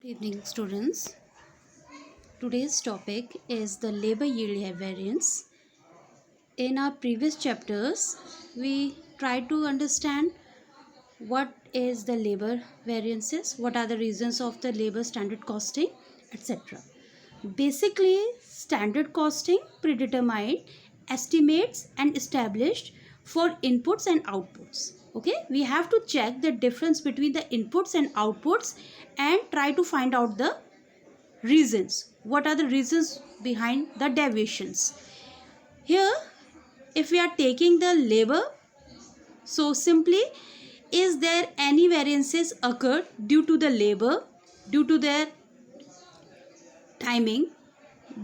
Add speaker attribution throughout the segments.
Speaker 1: Evening students. Today's topic is the labor yield variance. In our previous chapters, we tried to understand what is the labor variances, what are the reasons of the labor standard costing, etc. Basically, standard costing predetermined estimates and established for inputs and outputs. Okay, we have to check the difference between the inputs and outputs and try to find out the reasons. What are the reasons behind the deviations? Here, if we are taking the labor, so simply, is there any variances occurred due to the labor, due to their timing,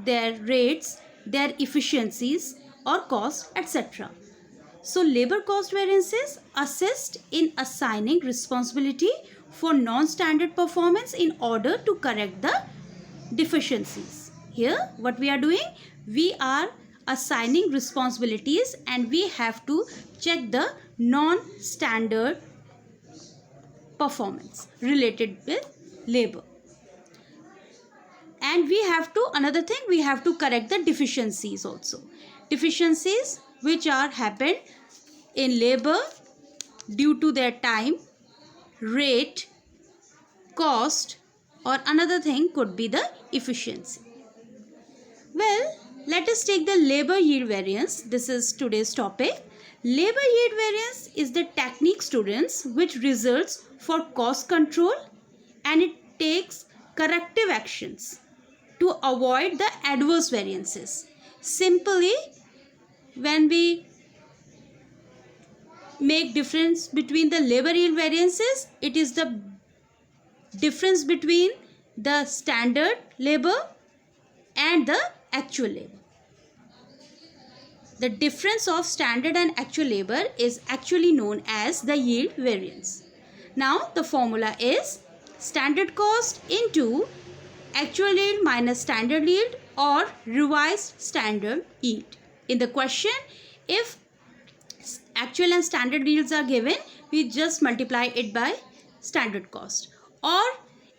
Speaker 1: their rates, their efficiencies or cost, etc. So labor cost variances assist in assigning responsibility for non-standard performance in order to correct the deficiencies. Here what we are doing, we are assigning responsibilities and we have to check the non-standard performance related with labor. And we have to, another thing, we have to correct the deficiencies also. Deficiencies which are happened in labor due to their time, rate, cost, or another thing could be the efficiency. Well, let us take the labor yield variance. This is today's topic. Labor yield variance is the technique, students, which results for cost control and it takes corrective actions to avoid the adverse variances. Simply, when we make difference between the labor yield variances, it is the difference between the standard labor and the actual labor. The difference of standard and actual labor is actually known as the yield variance. Now the formula is standard cost into actual yield minus standard yield or revised standard yield. In the question, if actual and standard yields are given, we just multiply it by standard cost. Or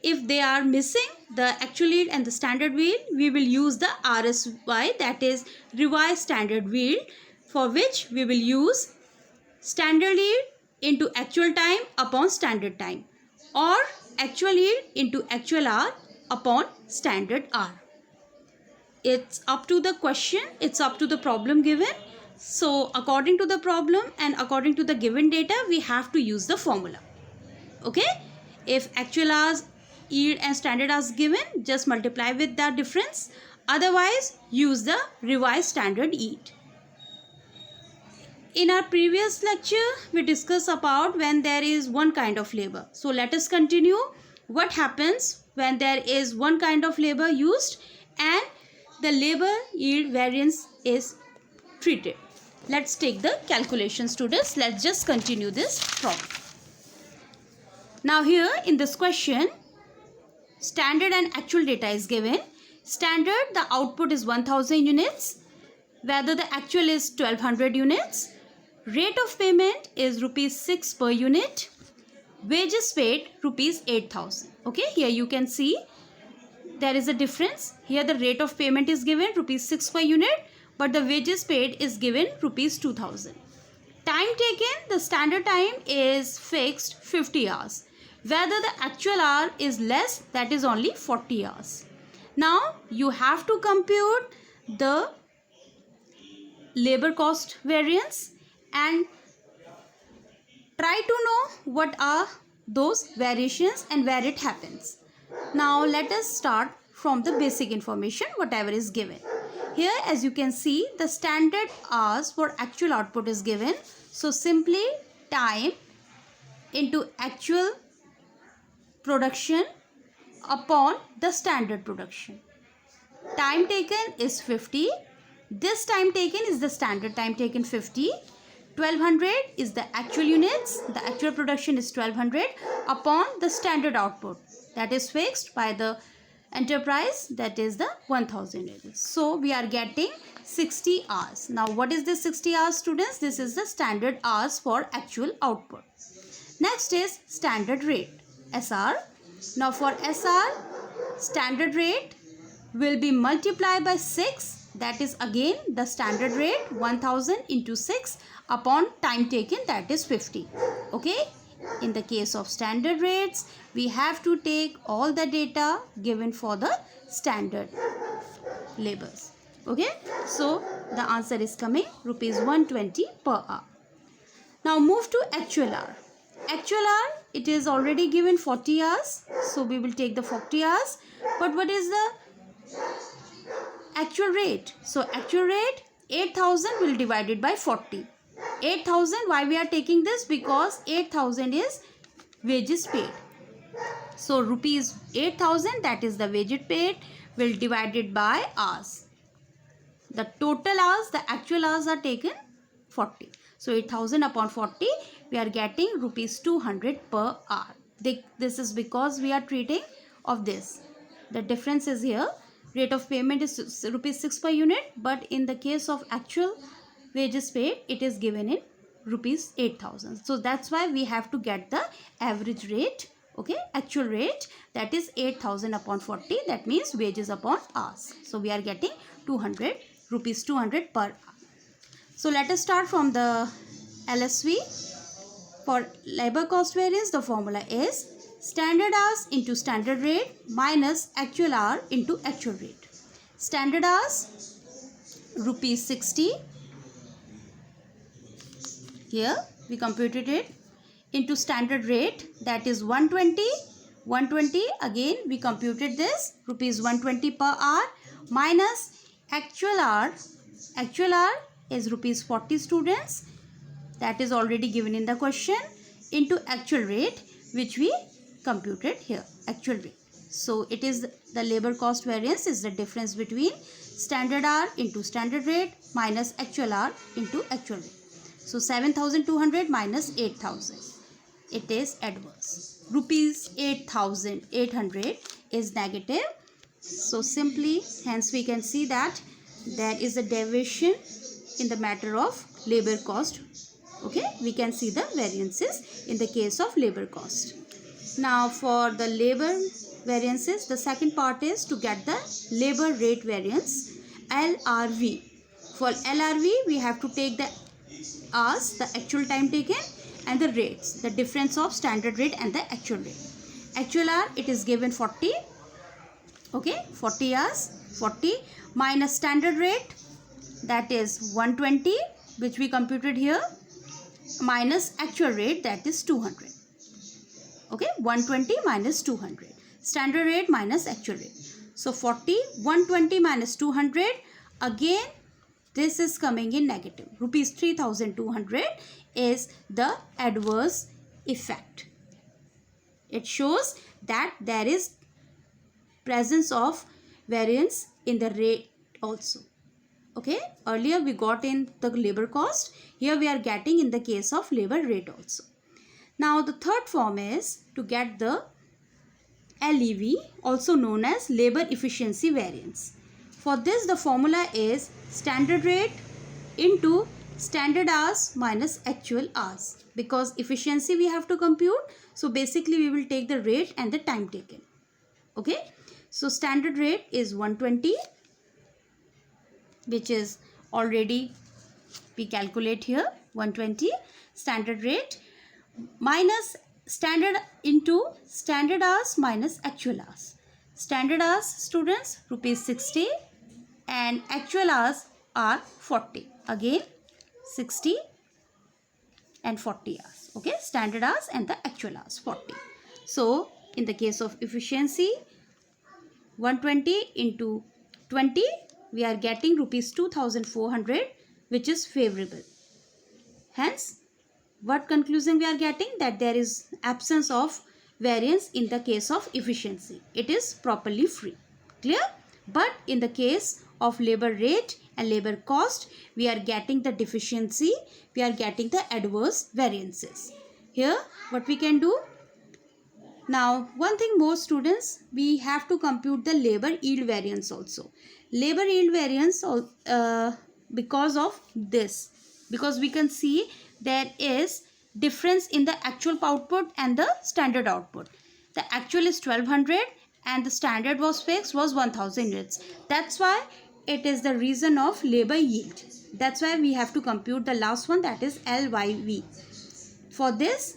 Speaker 1: if they are missing the actual yield and the standard yield, we will use the RSY, that is revised standard yield, for which we will use standard yield into actual time upon standard time or actual yield into actual hour upon standard hour. It's up to the question, it's up to the problem given. So according to the problem and according to the given data, we have to use the formula. Okay, if actual hours, yield and standard hours given, just multiply with that difference. Otherwise, use the revised standard yield. In our previous lecture, we discussed about when there is one kind of labor. So let us continue. What happens when there is one kind of labor used and the labor yield variance is treated? Let's take the calculation, students. Let's just continue this problem. Now here in this question, standard and actual data is given. Standard, the output is 1000 units, whether the actual is 1200 units. Rate of payment is rupees 6 per unit. Wages paid rupees 8000. Okay, here you can see there is a difference. Here the rate of payment is given rupees 6 per unit, but the wages paid is given rupees 2000. Time taken, the standard time is fixed 50 hours. Whether the actual hour is less, that is only 40 hours. Now you have to compute the labor cost variance and try to know what are those variations and where it happens. Now let us start from the basic information, whatever is given. Here as you can see, the standard hours for actual output is given. So simply time into actual production upon the standard production. Time taken is 50. This time taken is the standard time taken 50. 1200 is the actual units. The actual production is 1200 upon the standard output that is fixed by the enterprise, that is the 1000 units. So we are getting 60 hours. Now what is this 60 hours, students? This is the standard hours for actual output. Next is standard rate, SR. Now for SR, standard rate will be multiplied by 6. That is again the standard rate 1000 into 6 upon time taken, that is 50. Okay. In the case of standard rates, we have to take all the data given for the standard labors. Okay. So the answer is coming rupees 120 per hour. Now move to actual hour. Actual hour, it is already given 40 hours. So we will take the 40 hours. But what is the actual rate? So actual rate 8000 will divide it by 40. 8000, why we are taking this? Because 8000 is wages paid. So rupees 8000, that is the wages paid, will divide it by hours. The total hours, the actual hours are taken 40. So 8000 upon 40, we are getting rupees 200 per hour. This is because we are treating of this. The difference is here. Rate of payment is rupees 6 per unit, but in the case of actual wages paid, it is given in rupees 8000. So that's why we have to get the average rate. Okay, actual rate, that is 8000 upon 40, that means wages upon hours. So we are getting 200 rupees 200 per hour. So let us start from the LSV. For labor cost variance, the formula is standard hours into standard rate minus actual hour into actual rate. Standard hours rupees 60. Here we computed it into standard rate, that is 120. 120, again we computed this rupees 120 per hour minus actual hour. Actual hour is rupees 40 students, that is already given in the question, into actual rate, which we computed here, actual rate. So it is the labor cost variance is the difference between standard hour into standard rate minus actual hour into actual rate. So 7200 minus 8000, it is adverse. Rupees 8800 is negative. So simply, hence we can see that there is a deviation in the matter of labor cost. Okay, we can see the variances in the case of labor cost. Now for the labor variances, the second part is to get the labor rate variance, LRV. For LRV, we have to take the hours, the actual time taken, and the rates, the difference of standard rate and the actual rate. Actual hour, it is given 40. Okay, 40 hours, 40 minus standard rate, that is 120, which we computed here, minus actual rate, that is 200. Okay, 120 minus 200. Standard rate minus actual rate. So 40, 120 minus 200. Again, this is coming in negative. Rupees 3200 is the adverse effect. It shows that there is presence of variance in the rate also. Okay, earlier we got in the labor cost. Here we are getting in the case of labor rate also. Now the third form is to get the LEV, also known as labor efficiency variance. For this, the formula is standard rate into standard hours minus actual hours, because efficiency we have to compute. So basically we will take the rate and the time taken. Okay, so standard rate is 120, which is already we calculate here 120 standard rate minus standard into standard hours minus actual hours. Standard hours, students, rupees 60 and actual hours are 40. Again 60 and 40 hours. Okay, standard hours and the actual hours 40. So in the case of efficiency, 120 into 20, we are getting rupees 2400, which is favorable. Hence, what conclusion we are getting? That there is absence of variance in the case of efficiency. It is properly free. Clear? But in the case of labor rate and labor cost, we are getting the deficiency. We are getting the adverse variances. Here, what we can do? Now, one thing more, students, we have to compute the labor yield variance also. Labor yield variance because of this. Because we can see there is difference in the actual output and the standard output. The actual is 1200 and the standard was fixed was 1000 units. That's why it is the reason of labor yield. That's why we have to compute the last one, that is LYV. For this,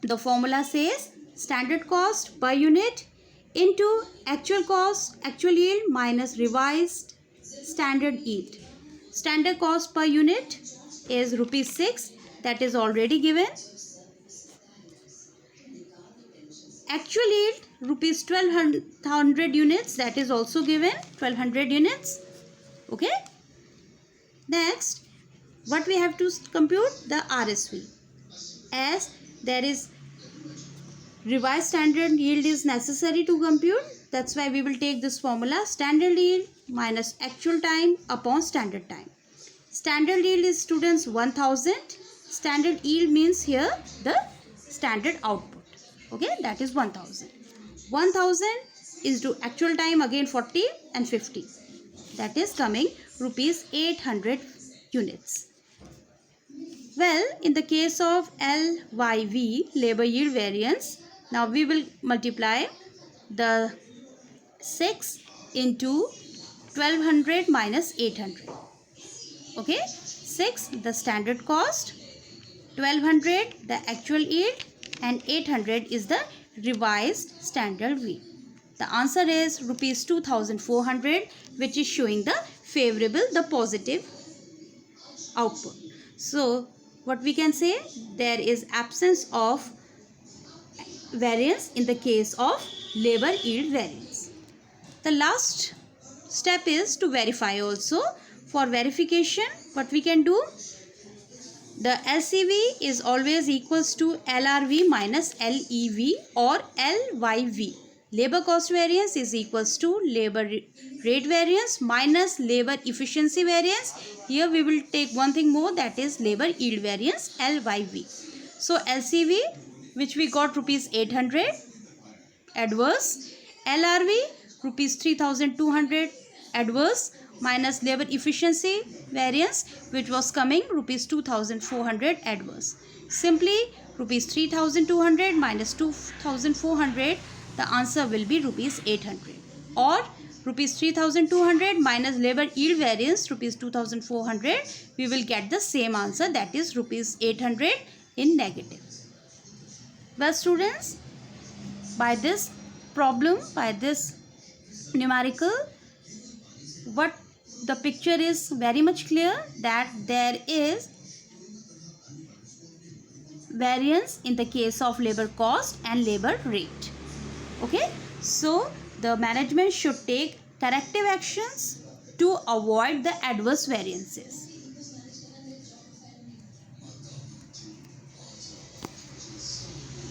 Speaker 1: the formula says standard cost per unit into actual cost, actual yield minus revised standard yield. Standard cost per unit is rupees 6, that is already given. Actual yield rupees 1200 units, that is also given, 1200 units. Okay. Next, what we have to compute? The RSV. As there is revised standard yield is necessary to compute, that's why we will take this formula, standard yield minus actual time upon standard time. Standard yield is, students, 1000. Standard yield means here the standard output. Okay, that is 1000. 1000 is to actual time, again 40 and 50. That is coming rupees 800 units. Well, in the case of LYV, labor yield variance, now we will multiply the 6 into 1200 minus 800. Okay, 6 the standard cost, 1200 the actual yield, and 800 is the revised standard yield. The answer is rupees 2400, which is showing the favorable, the positive output. So what we can say, there is absence of variance in the case of labor yield variance. The last step is to verify also. For verification, what we can do, the LCV is always equals to LRV minus LEV or LYV. Labor cost variance is equals to labor rate variance minus labor efficiency variance. Here we will take one thing more, that is labor yield variance, LYV. So LCV, which we got rupees 800 adverse, LRV rupees 3200 adverse, minus labor efficiency variance, which was coming rupees 2400 adverse. Simply rupees 3200 minus 2400, the answer will be rupees 800, or rupees 3200 minus labor yield variance rupees 2400, we will get the same answer, that is rupees 800 in negative. Well students, by this problem, by this numerical, what the picture is very much clear, that there is variance in the case of labor cost and labor rate. Okay, so the management should take corrective actions to avoid the adverse variances.